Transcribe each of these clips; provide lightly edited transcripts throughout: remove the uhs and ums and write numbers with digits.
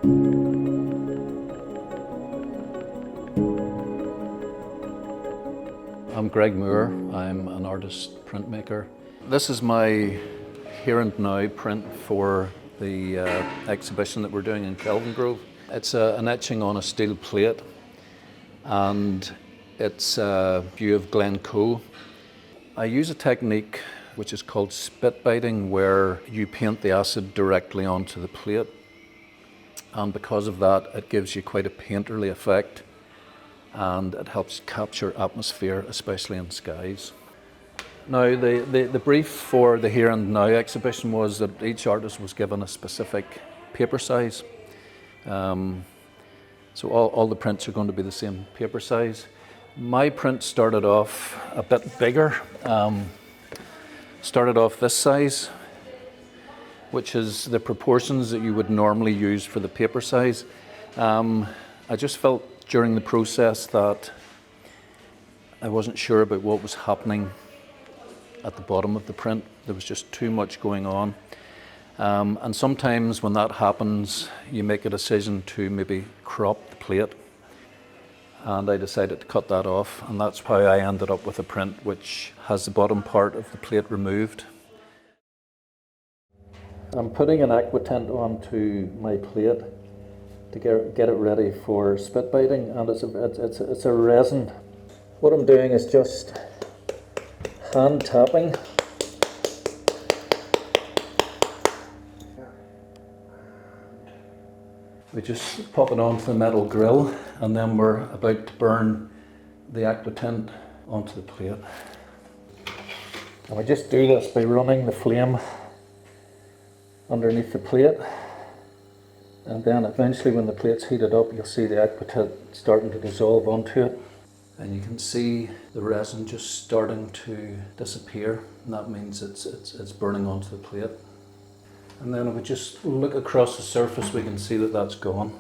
I'm Greg Moore. I'm an artist printmaker. This is my here and now print for the exhibition that we're doing in Kelvin Grove. It's an etching on a steel plate, and it's a view of Glencoe. I use a technique which is called spit biting, where you paint the acid directly onto the plate, and because of that it gives you quite a painterly effect, and it helps capture atmosphere, especially in skies. Now, the brief for the Here and Now exhibition was that each artist was given a specific paper size. So all the prints are going to be the same paper size. My print started off a bit bigger. Started off this size, which is the proportions that you would normally use for the paper size. I just felt during the process that I wasn't sure about what was happening at the bottom of the print. There was just too much going on. And sometimes when that happens, you make a decision to maybe crop the plate. And I decided to cut that off, and that's how I ended up with a print which has the bottom part of the plate removed. I'm putting an aquatint onto my plate to get it ready for spit biting, and it's a resin. What I'm doing is just hand tapping. We just pop it onto the metal grill, and then we're about to burn the aquatint onto the plate. And we just do this by running the flame underneath the plate. And then eventually when the plate's heated up, you'll see the aquatint starting to dissolve onto it. And you can see the resin just starting to disappear, and that means it's burning onto the plate. And then if we just look across the surface, we can see that that's gone.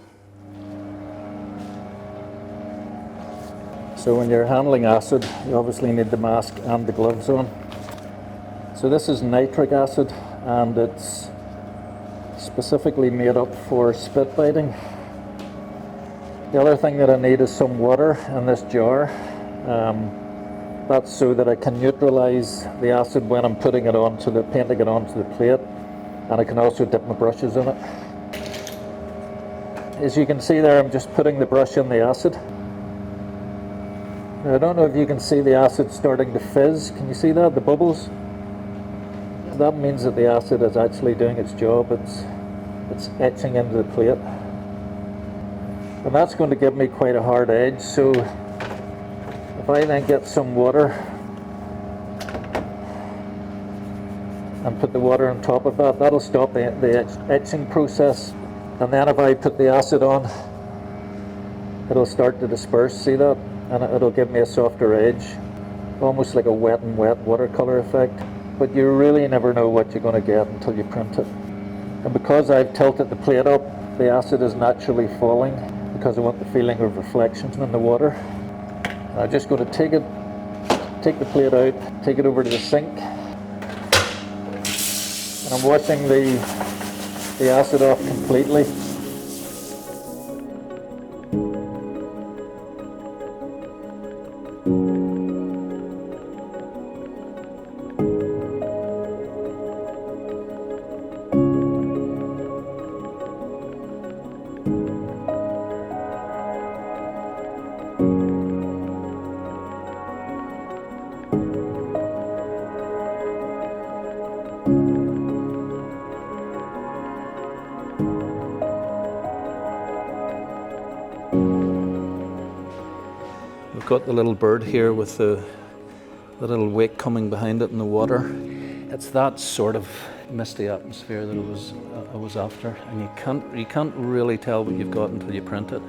So when you're handling acid, you obviously need the mask and the gloves on. So this is nitric acid, and it's specifically made up for spit biting. The other thing that I need is some water in this jar. That's so that I can neutralize the acid when I'm putting it onto painting it onto the plate, and I can also dip my brushes in it. As you can see there, I'm just putting the brush in the acid. Now, I don't know if you can see the acid starting to fizz. Can you see that, the bubbles? That means that the acid is actually doing its job. It's etching into the plate. And that's going to give me quite a hard edge, so if I then get some water and put the water on top of that, that'll stop the etching process. And then if I put the acid on, it'll start to disperse, see that? And it'll give me a softer edge, almost like a wet and wet watercolor effect. But you really never know what you're going to get until you print it. And because I've tilted the plate up, the acid is naturally falling because I want the feeling of reflection in the water. And I'm just going to take the plate out, take it over to the sink, and I'm washing the acid off completely. We've got the little bird here with the little wake coming behind it in the water. It's that sort of misty atmosphere that I was after, and you can't really tell what you've got until you print it.